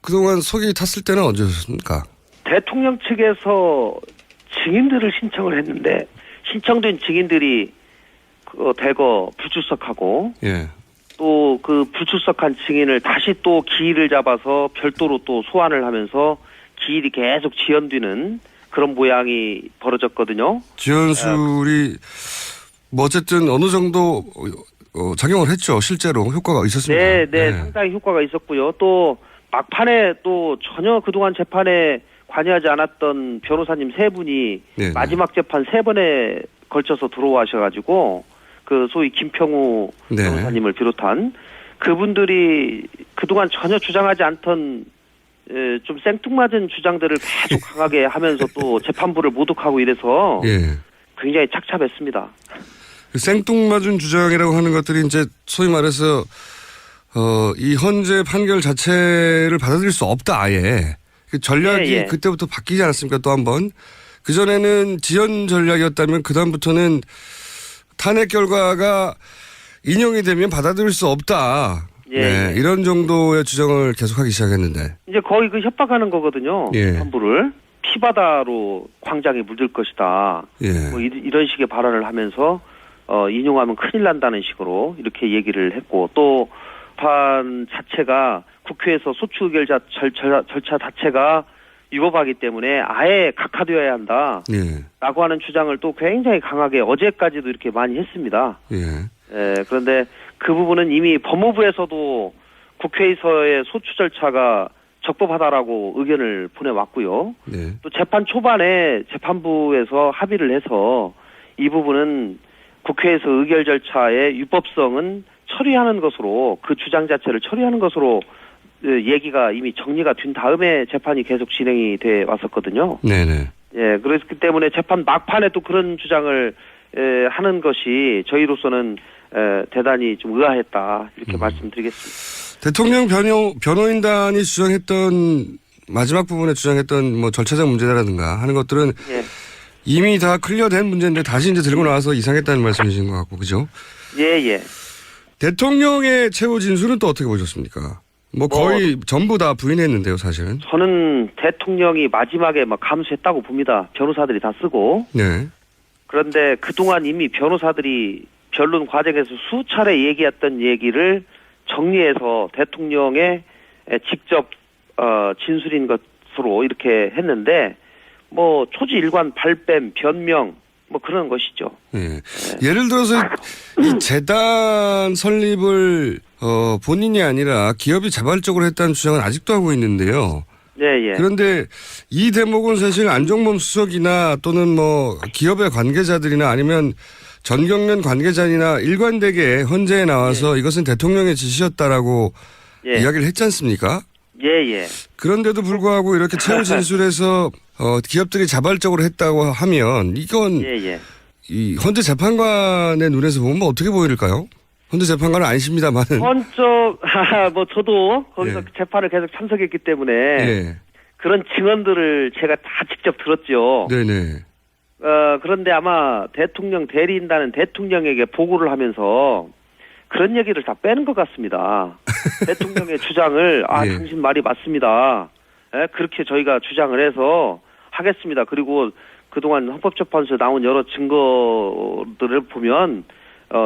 그동안 속이 탔을 때는 언제였습니까? 대통령 측에서 증인들을 신청을 했는데 신청된 증인들이 대거 불출석하고 예. 또 그 불출석한 증인을 다시 또 기일을 잡아서 별도로 또 소환을 하면서 기일이 계속 지연되는 그런 모양이 벌어졌거든요. 지연술이 뭐 어쨌든 어느 정도 작용을 했죠. 실제로 효과가 있었습니다. 네, 상당히 효과가 있었고요. 또 막판에 또 전혀 그동안 재판에 관여하지 않았던 변호사님 3분이 네. 마지막 재판 3번에 걸쳐서 들어와셔가지고 그 소위 김평우 네. 변호사님을 비롯한 그분들이 그동안 전혀 주장하지 않던 좀 생뚱맞은 주장들을 계속 강하게 하면서 또 재판부를 모독하고 이래서 예. 굉장히 착잡했습니다. 생뚱맞은 주장이라고 하는 것들이 이제 소위 말해서 이 헌재 판결 자체를 받아들일 수 없다 아예. 그 전략이 그때부터 바뀌지 않았습니까? 또 한 번. 그전에는 지연 전략이었다면 그다음부터는 탄핵 결과가 인용이 되면 받아들일 수 없다. 네, 이런 정도의 주장을 계속하기 시작했는데. 이제 거의 그 협박하는 거거든요. 예. 재판부를. 피바다로 광장에 물들 것이다. 예. 뭐 이런 식의 발언을 하면서 인용하면 큰일 난다는 식으로 이렇게 얘기를 했고 또 판 자체가 국회에서 소추 의결 절차 자체가 위법하기 때문에 아예 각하되어야 한다. 예. 라고 하는 주장을 또 굉장히 강하게 어제까지도 이렇게 많이 했습니다. 예. 그런데 그 부분은 이미 법무부에서도 국회에서의 소추 절차가 적법하다라고 의견을 보내왔고요. 네. 또 재판 초반에 재판부에서 합의를 해서 이 부분은 국회에서 의결 절차의 유법성은 처리하는 것으로 그 주장 자체를 처리하는 것으로 얘기가 이미 정리가 된 다음에 재판이 계속 진행이 돼 왔었거든요. 네네. 예, 그렇기 때문에 재판 막판에 또 그런 주장을 하는 것이 저희로서는 대단히 좀 의아했다 이렇게 말씀드리겠습니다. 대통령 변호인단이 주장했던 마지막 부분에 주장했던 뭐 절차적 문제라든가 하는 것들은 이미 다 클리어된 문제인데 다시 이제 들고 나와서 이상했다는 말씀이신 것 같고 그죠? 예. 대통령의 최후 진술은 또 어떻게 보셨습니까? 뭐 거의 전부 다 부인했는데요, 사실은. 저는 대통령이 마지막에 막 감수했다고 봅니다. 변호사들이 다 쓰고. 네. 그런데 그동안 이미 변호사들이 변론 과정에서 수차례 얘기했던 얘기를 정리해서 대통령의 직접 진술인 것으로 이렇게 했는데 뭐 초지일관 발뺌, 변명 뭐 그런 것이죠. 네. 예를 들어서 이 재단 설립을 본인이 아니라 기업이 자발적으로 했다는 주장은 아직도 하고 있는데요. 예. 그런데 이 대목은 사실 안종범 수석이나 또는 뭐 기업의 관계자들이나 아니면 전경련 관계자나 일관되게 헌재에 나와서 이것은 대통령의 지시였다라고 이야기를 했지 않습니까? 예. 그런데도 불구하고 이렇게 최후 진술에서 기업들이 자발적으로 했다고 하면 이건 이 헌재 재판관의 눈에서 보면 어떻게 보일까요? 헌재 재판관은 아니십니다만은. 뭐 저도 거기서 재판을 계속 참석했기 때문에 그런 증언들을 제가 다 직접 들었죠. 네네. 그런데 아마 대통령 대리인단은 대통령에게 보고를 하면서 그런 얘기를 다 빼는 것 같습니다. 대통령의 주장을 당신 말이 맞습니다. 그렇게 저희가 주장을 해서 하겠습니다. 그리고 그동안 헌법재판소에 나온 여러 증거들을 보면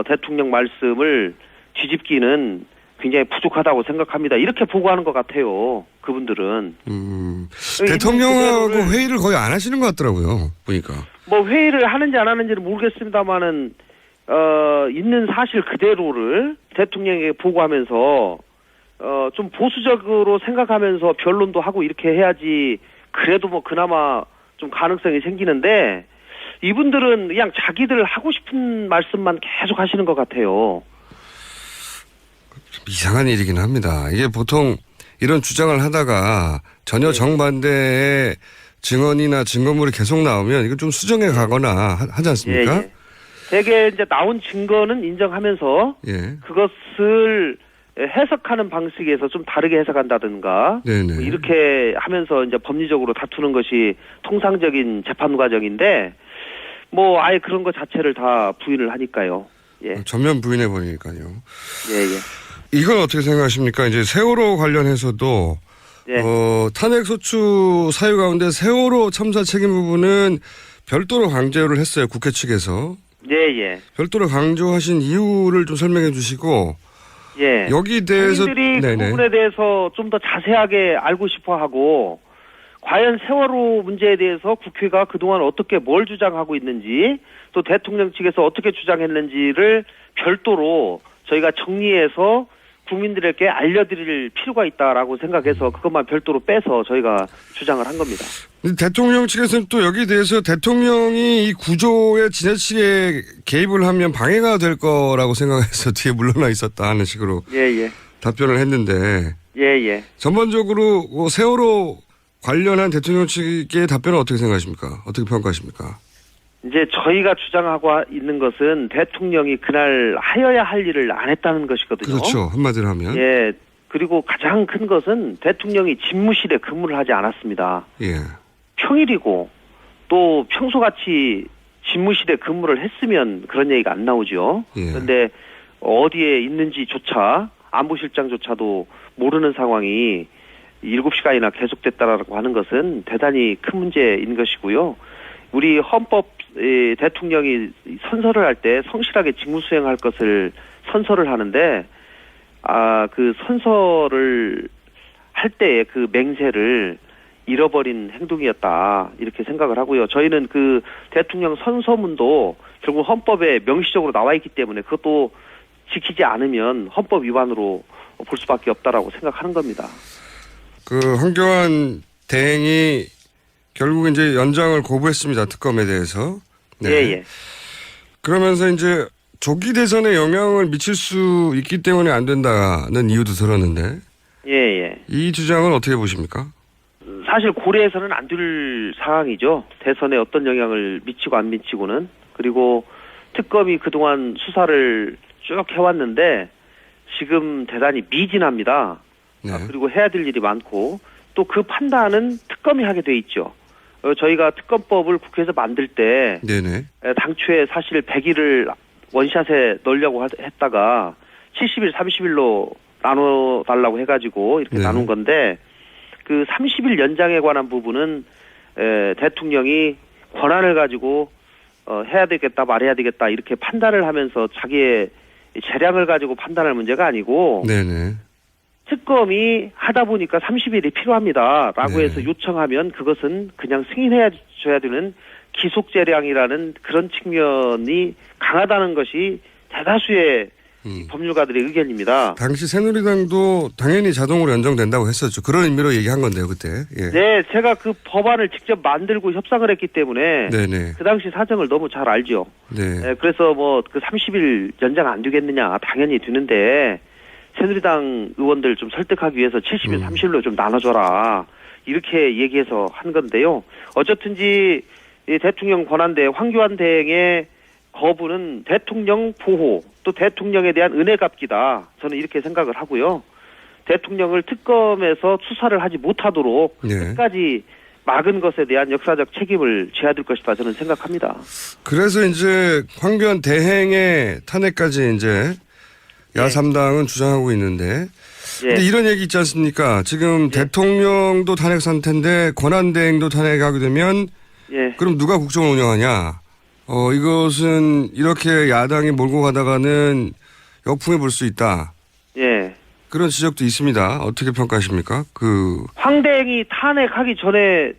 대통령 말씀을 뒤집기는 굉장히 부족하다고 생각합니다. 이렇게 보고하는 것 같아요. 그분들은. 대통령하고 회의를 거의 안 하시는 것 같더라고요. 보니까. 뭐 회의를 하는지 안 하는지는 모르겠습니다만은 있는 사실 그대로를 대통령에게 보고하면서 좀 보수적으로 생각하면서 변론도 하고 이렇게 해야지 그래도 뭐 그나마 좀 가능성이 생기는데 이분들은 그냥 자기들 하고 싶은 말씀만 계속 하시는 것 같아요. 이상한 일이긴 합니다. 이게 보통 이런 주장을 하다가 전혀 정반대의 증언이나 증거물이 계속 나오면 이거 좀 수정해 가거나 하지 않습니까? 대개 이제 나온 증거는 인정하면서 그것을 해석하는 방식에서 좀 다르게 해석한다든가 뭐 이렇게 하면서 이제 법리적으로 다투는 것이 통상적인 재판 과정인데 뭐 아예 그런 것 자체를 다 부인을 하니까요. 전면 부인해 버리니까요. 이건 어떻게 생각하십니까? 이제 세월호 관련해서도 예. 탄핵소추 사유 가운데 세월호 참사 책임 부분은 별도로 강조를 했어요. 국회 측에서. 예. 별도로 강조하신 이유를 좀 설명해 주시고. 예. 여기 대해서 국민들이 그 부분에 대해서 좀 더 자세하게 알고 싶어하고 과연 세월호 문제에 대해서 국회가 그동안 어떻게 뭘 주장하고 있는지 또 대통령 측에서 어떻게 주장했는지를 별도로 저희가 정리해서 국민들에게 알려드릴 필요가 있다라고 생각해서 그것만 별도로 빼서 저희가 주장을 한 겁니다. 대통령 측에서는 또 여기에 대해서 대통령이 이 구조에 지나치게 개입을 하면 방해가 될 거라고 생각해서 뒤에 물러나 있었다 하는 식으로 답변을 했는데 전반적으로 세월호 관련한 대통령 측의 답변은 어떻게 생각하십니까? 어떻게 평가하십니까? 이제 저희가 주장하고 있는 것은 대통령이 그날 하여야 할 일을 안 했다는 것이거든요. 그렇죠. 한마디로 하면. 예. 그리고 가장 큰 것은 대통령이 집무실에 근무를 하지 않았습니다. 예. 평일이고 또 평소같이 집무실에 근무를 했으면 그런 얘기가 안 나오죠. 예. 그런데 어디에 있는지조차 안보실장조차도 모르는 상황이 7시간이나 계속됐다라고 하는 것은 대단히 큰 문제인 것이고요. 우리 헌법 대통령이 선서를 할 때 성실하게 직무 수행할 것을 선서를 하는데 그 선서를 할 때의 그 맹세를 잃어버린 행동이었다 이렇게 생각을 하고요. 저희는 그 대통령 선서문도 결국 헌법에 명시적으로 나와 있기 때문에 그것도 지키지 않으면 헌법 위반으로 볼 수밖에 없다라고 생각하는 겁니다. 그 황교안 대행이 결국 이제 연장을 거부했습니다. 특검에 대해서. 네. 그러면서 이제 조기 대선에 영향을 미칠 수 있기 때문에 안 된다는 이유도 들었는데. 이 주장은 어떻게 보십니까? 사실 고려해서는 안 될 상황이죠. 대선에 어떤 영향을 미치고 안 미치고는. 그리고 특검이 그동안 수사를 쭉 해왔는데 지금 대단히 미진합니다. 그리고 해야 될 일이 많고 또 그 판단은 특검이 하게 돼 있죠. 저희가 특검법을 국회에서 만들 때 당초에 사실 100일을 원샷에 넣으려고 했다가 70일, 30일로 나눠달라고 해가지고 이렇게 나눈 건데 그 30일 연장에 관한 부분은 대통령이 권한을 가지고 해야 되겠다 말해야 되겠다 이렇게 판단을 하면서 자기의 재량을 가지고 판단할 문제가 아니고 특검이 하다 보니까 30일이 필요합니다라고 해서 요청하면 그것은 그냥 승인해야 줘야 되는 기속재량이라는 그런 측면이 강하다는 것이 대다수의 법률가들의 의견입니다. 당시 새누리당도 당연히 자동으로 연장된다고 했었죠. 그런 의미로 얘기한 건데요, 그때. 네, 제가 그 법안을 직접 만들고 협상을 했기 때문에 그 당시 사정을 너무 잘 알죠. 그래서 뭐 그 30일 연장 안 되겠느냐, 당연히 되는데 새누리당 의원들 좀 설득하기 위해서 70일, 30일로 좀 나눠줘라. 이렇게 얘기해서 한 건데요. 어쨌든지 이 대통령 권한대 황교안 대행의 거부는 대통령 보호 또 대통령에 대한 은혜 갚기다. 저는 이렇게 생각을 하고요. 대통령을 특검에서 수사를 하지 못하도록 끝까지 막은 것에 대한 역사적 책임을 져야 될 것이다. 저는 생각합니다. 그래서 이제 황교안 대행의 탄핵까지 이제 야3당은 주장하고 있는데 근데 이런 얘기 있지 않습니까? 지금 대통령도 탄핵 상태인데 권한대행도 탄핵하게 되면 그럼 누가 국정을 운영하냐? 이것은 이렇게 야당이 몰고 가다가는 역풍에 불 수 있다. 그런 지적도 있습니다. 어떻게 평가하십니까? 황 대행이 탄핵하기 전에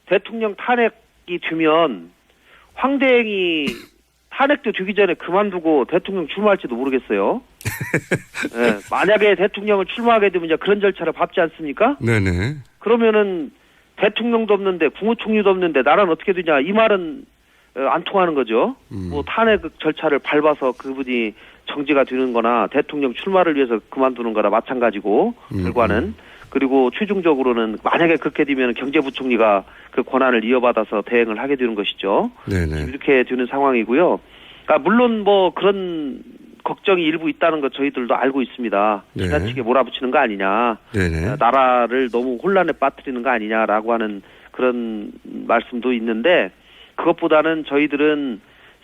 대통령 탄핵이 되면 황 대행이 탄핵도 되기 전에 그만두고 대통령 출마할지도 모르겠어요. 만약에 대통령을 출마하게 되면 이제 그런 절차를 밟지 않습니까? 그러면은 대통령도 없는데 국무총리도 없는데 나라는 어떻게 되냐 이 말은 안 통하는 거죠. 뭐 탄핵 절차를 밟아서 그분이 정지가 되는 거나 대통령 출마를 위해서 그만두는 거나 마찬가지고 결과는 그리고 최종적으로는 만약에 그렇게 되면 경제부총리가 그 권한을 이어받아서 대행을 하게 되는 것이죠. 이렇게 되는 상황이고요. 그러니까 물론 뭐 그런 걱정이 일부 있다는 것 저희들도 알고 있습니다. 지나치게 몰아붙이는 거 아니냐. 나라를 너무 혼란에 빠뜨리는 거 아니냐라고 하는 그런 말씀도 있는데 그것보다는 저희들은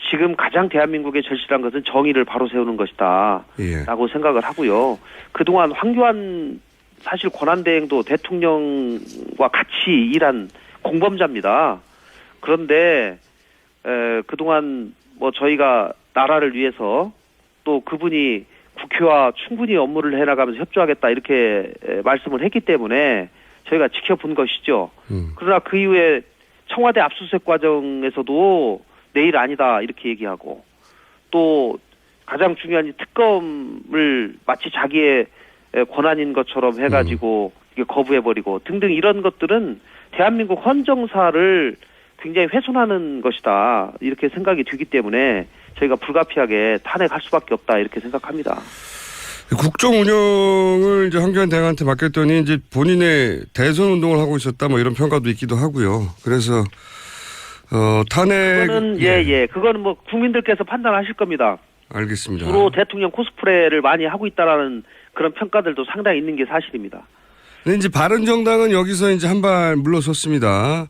지금 가장 대한민국의 절실한 것은 정의를 바로 세우는 것이다. 라고 생각을 하고요. 그동안 황교안 사실 권한대행도 대통령과 같이 일한 공범자입니다. 그런데 그동안 뭐 저희가 나라를 위해서 또 그분이 국회와 충분히 업무를 해나가면서 협조하겠다 이렇게 말씀을 했기 때문에 저희가 지켜본 것이죠. 그러나 그 이후에 청와대 압수수색 과정에서도 내일 아니다 이렇게 얘기하고 또 가장 중요한 이 특검을 마치 자기의 권한인 것처럼 해가지고 이게 거부해버리고 등등 이런 것들은 대한민국 헌정사를 굉장히 훼손하는 것이다 이렇게 생각이 들기 때문에 저희가 불가피하게 탄핵할 수밖에 없다 이렇게 생각합니다. 국정 운영을 이제 황교안 대행한테 맡겼더니 이제 본인의 대선 운동을 하고 있었다 뭐 이런 평가도 있기도 하고요. 그래서 탄핵 그거는 그거는 뭐 국민들께서 판단하실 겁니다. 알겠습니다. 주로 대통령 코스프레를 많이 하고 있다라는 그런 평가들도 상당히 있는 게 사실입니다. 근데 이제 바른정당은 여기서 이제 한 발 물러섰습니다.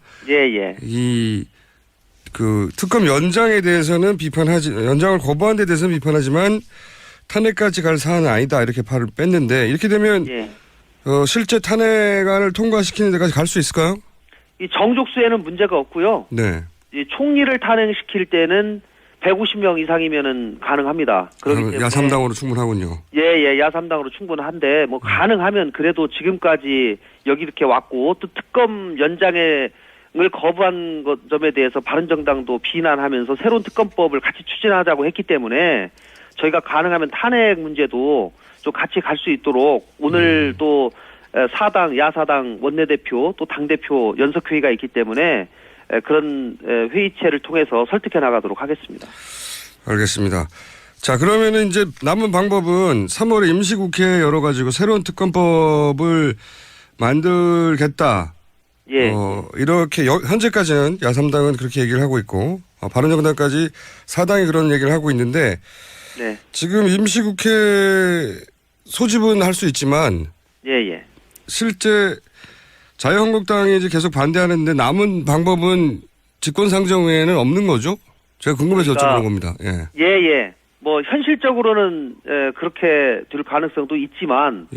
그 특검 연장에 대해서는 연장을 거부한 데 대해서는 비판하지만 탄핵까지 갈 사안은 아니다 이렇게 발을 뺐는데 이렇게 되면 실제 탄핵안을 통과시키는 데까지 갈 수 있을까요? 이 정족수에는 문제가 없고요. 네. 이 총리를 탄핵시킬 때는 150명 이상이면은 가능합니다. 그렇기 때문에 야3당으로 충분하군요. 야3당으로 충분한데 뭐 가능하면 그래도 지금까지 여기 이렇게 왔고 또 특검 연장을 거부한 점에 대해서 바른정당도 비난하면서 새로운 특검법을 같이 추진하자고 했기 때문에 저희가 가능하면 탄핵 문제도 좀 같이 갈 수 있도록 오늘 또 야사당 원내대표 또 당대표 연석회의가 있기 때문에 그런 회의체를 통해서 설득해 나가도록 하겠습니다. 알겠습니다. 자, 그러면은 이제 남은 방법은 3월에 임시국회 열어가지고 새로운 특검법을 만들겠다. 이렇게 현재까지는 야3당은 그렇게 얘기를 하고 있고 바른정당까지 4당이 그런 얘기를 하고 있는데 지금 임시국회 소집은 할 수 있지만 실제 자유한국당이 이제 계속 반대하는데 남은 방법은 직권상정 외에는 없는 거죠? 제가 궁금해서 여쭤보는 겁니다. 뭐 현실적으로는 그렇게 될 가능성도 있지만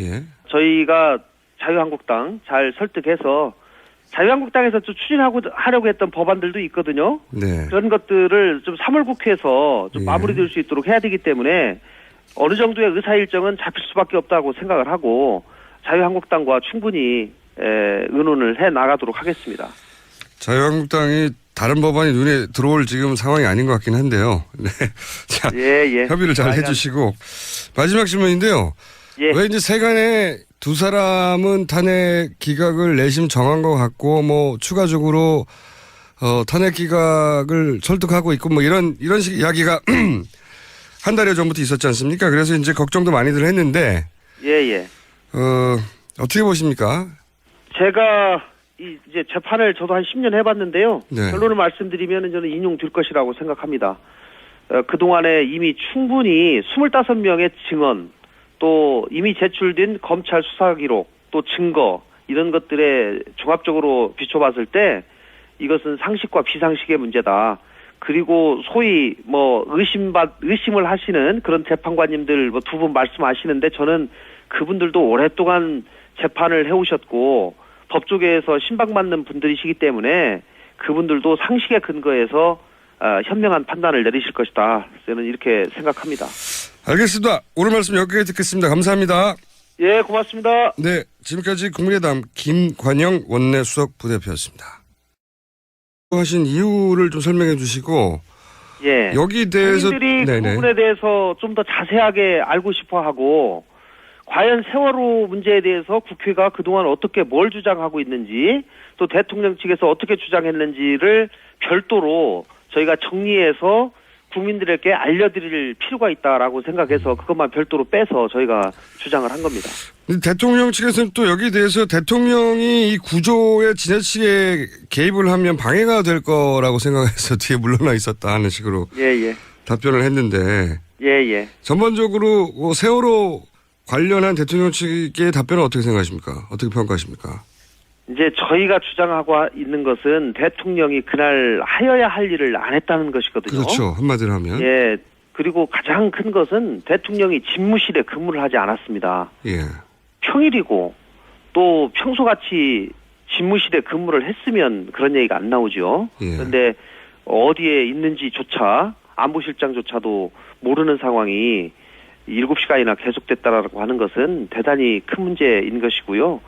저희가 자유한국당 잘 설득해서 자유한국당에서 좀 하려고 했던 법안들도 있거든요. 그런 것들을 좀 3월 국회에서 좀 마무리될 수 있도록 해야 되기 때문에 어느 정도의 의사 일정은 잡힐 수밖에 없다고 생각을 하고 자유한국당과 충분히 의논을 해 나가도록 하겠습니다. 자유한국당이 다른 법안이 눈에 들어올 지금 상황이 아닌 것 같긴 한데요. 자, 협의를 잘 해주시고 마지막 질문인데요. 왜 이제 세간에 두 사람은 탄핵 기각을 내심 정한 것 같고 뭐 추가적으로 탄핵 기각을 설득하고 있고 뭐 이런 식 이야기가 한 달여 전부터 있었지 않습니까? 그래서 이제 걱정도 많이들 했는데 어떻게 보십니까? 제가 이제 재판을 저도 한 10년 해봤는데요. 결론을 말씀드리면 저는 인용될 것이라고 생각합니다. 그동안에 이미 충분히 25명의 증언 또 이미 제출된 검찰 수사 기록 또 증거 이런 것들에 종합적으로 비춰봤을 때 이것은 상식과 비상식의 문제다. 그리고 소위 뭐 의심을 하시는 그런 재판관님들 뭐 두 분 말씀하시는데 저는 그분들도 오랫동안 재판을 해오셨고 법조계에서 신박맞는 분들이시기 때문에 그분들도 상식에 근거해서 현명한 판단을 내리실 것이다. 저는 이렇게 생각합니다. 알겠습니다. 오늘 말씀 여기까지 듣겠습니다. 감사합니다. 고맙습니다. 네, 지금까지 국민의당 김관영 원내수석 부대표였습니다. 하신 이유를 좀 설명해 주시고 여기 대해서 국민들이 그 부분에 대해서 좀 더 자세하게 알고 싶어하고 과연 세월호 문제에 대해서 국회가 그동안 어떻게 뭘 주장하고 있는지 또 대통령 측에서 어떻게 주장했는지를 별도로 저희가 정리해서 국민들에게 알려드릴 필요가 있다라고 생각해서 그것만 별도로 빼서 저희가 주장을 한 겁니다. 대통령 측에서는 또 여기에 대해서 대통령이 이 구조에 지나치게 개입을 하면 방해가 될 거라고 생각해서 뒤에 물러나 있었다 하는 식으로 답변을 했는데 전반적으로 세월호 관련한 대통령 측의 답변은 어떻게 생각하십니까? 어떻게 평가하십니까? 이제 저희가 주장하고 있는 것은 대통령이 그날 하여야 할 일을 안 했다는 것이거든요. 그렇죠. 한마디로 하면. 그리고 가장 큰 것은 대통령이 집무실에 근무를 하지 않았습니다. 평일이고 또 평소같이 집무실에 근무를 했으면 그런 얘기가 안 나오죠. 예. 그런데 어디에 있는지조차 안보실장조차도 모르는 상황이 7시간이나 계속됐다라고 하는 것은 대단히 큰 문제인 것이고요.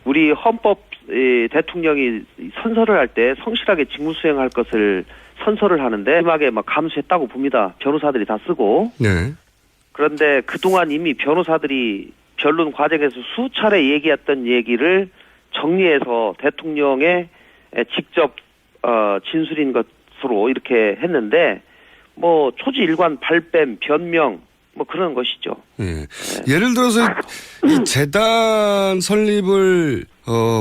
우리 헌법 대통령이 선서를 할 때 성실하게 직무 수행할 것을 선서를 하는데 마지막에 막 감수했다고 봅니다. 변호사들이 다 쓰고. 네. 그런데 그동안 이미 변호사들이 변론 과정에서 수차례 얘기했던 얘기를 정리해서 대통령의 직접 진술인 것으로 이렇게 했는데 뭐 초지일관 발뺌 변명 뭐 그런 것이죠. 예. 예를 들어서 이 재단 설립을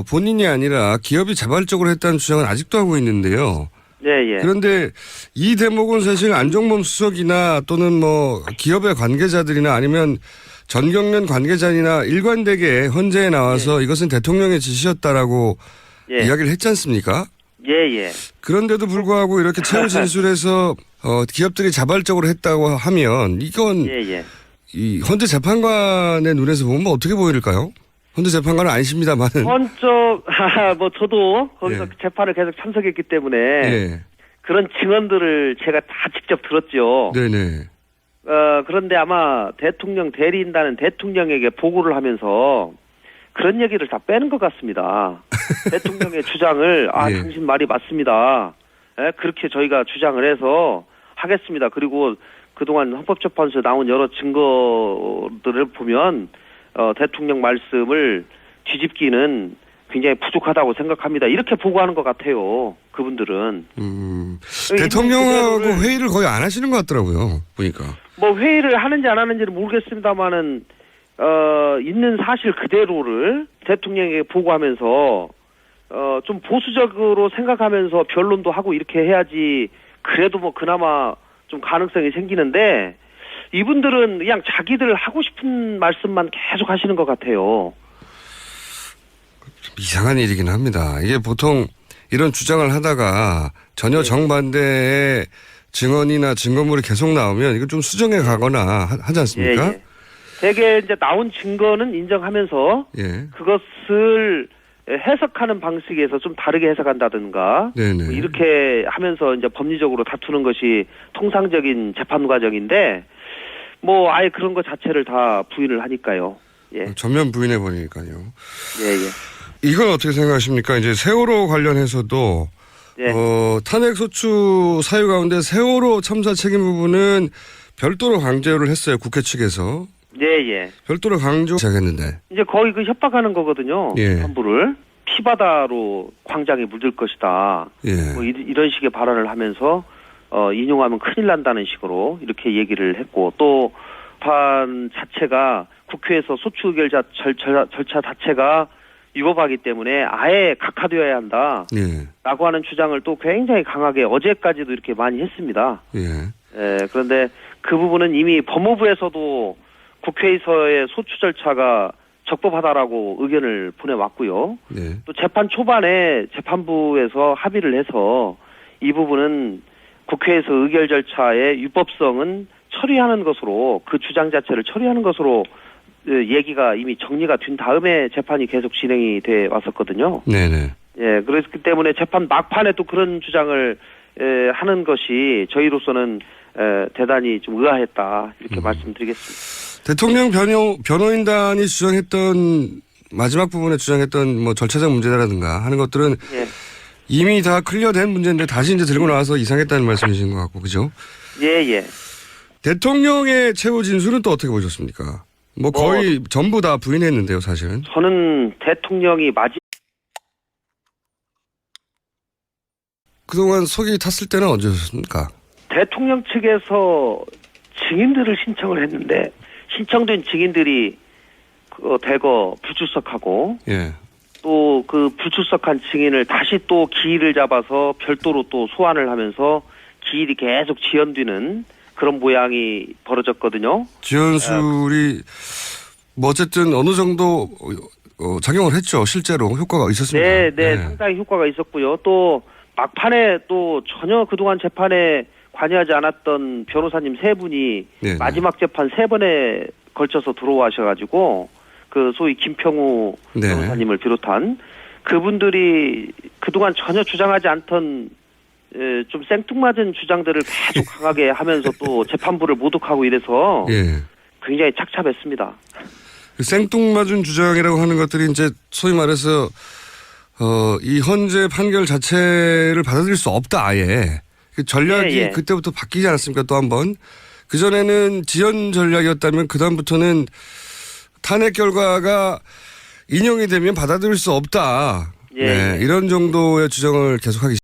본인이 아니라 기업이 자발적으로 했다는 주장은 아직도 하고 있는데요. 네, 예. 그런데 이 대목은 사실 안종범 수석이나 또는 뭐 기업의 관계자들이나 아니면 전경련 관계자나 일관되게 헌재에 나와서 이것은 대통령의 지시였다라고 이야기를 했지 않습니까? 예, 예. 그런데도 불구하고 이렇게 최후 진술에서 기업들이 자발적으로 했다고 하면 이건 이 헌재 재판관의 눈에서 보면 어떻게 보일까요? 헌재 재판관은 아니십니다만은. 뭐 저도 거기서 재판을 계속 참석했기 때문에 그런 증언들을 제가 다 직접 들었죠. 네네. 그런데 아마 대통령 대리인단은 대통령에게 보고를 하면서 그런 얘기를 다 빼는 것 같습니다. 대통령의 주장을 당신 말이 맞습니다. 그렇게 저희가 주장을 해서 하겠습니다. 그리고 그동안 헌법재판소에 나온 여러 증거들을 보면 대통령 말씀을 뒤집기는 굉장히 부족하다고 생각합니다. 이렇게 보고하는 것 같아요. 그분들은. 대통령하고 회의를 거의 안 하시는 것 같더라고요. 보니까. 뭐 회의를 하는지 안 하는지는 모르겠습니다만은 있는 사실 그대로를 대통령에게 보고하면서 좀 보수적으로 생각하면서 변론도 하고 이렇게 해야지 그래도 뭐 그나마 좀 가능성이 생기는데 이분들은 그냥 자기들 하고 싶은 말씀만 계속 하시는 것 같아요. 이상한 일이긴 합니다. 이게 보통 이런 주장을 하다가 전혀 정반대의 증언이나 증거물이 계속 나오면 이거 좀 수정해 가거나 하지 않습니까? 대개 이제 나온 증거는 인정하면서 그것을 해석하는 방식에서 좀 다르게 해석한다든가 뭐 이렇게 하면서 이제 법리적으로 다투는 것이 통상적인 재판 과정인데 뭐 아예 그런 것 자체를 다 부인을 하니까요. 전면 부인해 버리니까요. 이건 어떻게 생각하십니까? 이제 세월호 관련해서도 탄핵소추 사유 가운데 세월호 참사 책임 부분은 별도로 강조를 했어요. 국회 측에서. 별도로 강조 시작했는데. 이제 거의 그 협박하는 거거든요. 재판부를. 피바다로 광장에 물들 것이다. 뭐 이런 식의 발언을 하면서 인용하면 큰일 난다는 식으로 이렇게 얘기를 했고 또 판 자체가 국회에서 소추 의결 절차 자체가 위법하기 때문에 아예 각하되어야 한다. 라고 하는 주장을 또 굉장히 강하게 어제까지도 이렇게 많이 했습니다. 그런데 그 부분은 이미 법무부에서도 국회에서의 소추 절차가 적법하다라고 의견을 보내왔고요. 또 재판 초반에 재판부에서 합의를 해서 이 부분은 국회에서 의결 절차의 유법성은 처리하는 것으로 그 주장 자체를 처리하는 것으로 얘기가 이미 정리가 된 다음에 재판이 계속 진행이 돼 왔었거든요. 그렇기 때문에 재판 막판에 또 그런 주장을 하는 것이 저희로서는 대단히 좀 의아했다 이렇게 말씀드리겠습니다. 대통령 변호인단이 주장했던 마지막 부분에 주장했던 뭐 절차적 문제라든가 하는 것들은 이미 다 클리어된 문제인데 다시 이제 들고 나와서 이상했다는 말씀이신 것 같고 그죠? 대통령의 최후 진술은 또 어떻게 보셨습니까? 뭐 거의 전부 다 부인했는데요, 사실은. 저는 대통령이 그동안 속이 탔을 때는 언제였습니까? 대통령 측에서 증인들을 신청을 했는데 신청된 증인들이 대거 불출석하고 또 그 불출석한 증인을 다시 또 기일을 잡아서 별도로 또 소환을 하면서 기일이 계속 지연되는 그런 모양이 벌어졌거든요. 지연술이 뭐 어쨌든 어느 정도 작용을 했죠. 실제로 효과가 있었습니다. 상당히 효과가 있었고요. 또 막판에 또 전혀 그동안 재판에 관여하지 않았던 변호사님 3분이 마지막 재판 3번에 걸쳐서 들어와셔가지고 그 소위 김평우 네. 변호사님을 비롯한 그분들이 그동안 전혀 주장하지 않던 좀 생뚱맞은 주장들을 계속 강하게 하면서 또 재판부를 모독하고 이래서 예. 굉장히 착잡했습니다. 그 생뚱맞은 주장이라고 하는 것들이 이제 소위 말해서 이 헌재 판결 자체를 받아들일 수 없다 아예. 그 전략이 예. 그때부터 바뀌지 않았습니까 또 한 번. 그전에는 지연 전략이었다면 그다음부터는 탄핵 결과가 인용이 되면 받아들일 수 없다. 예. 네, 이런 정도의 주장을 계속하기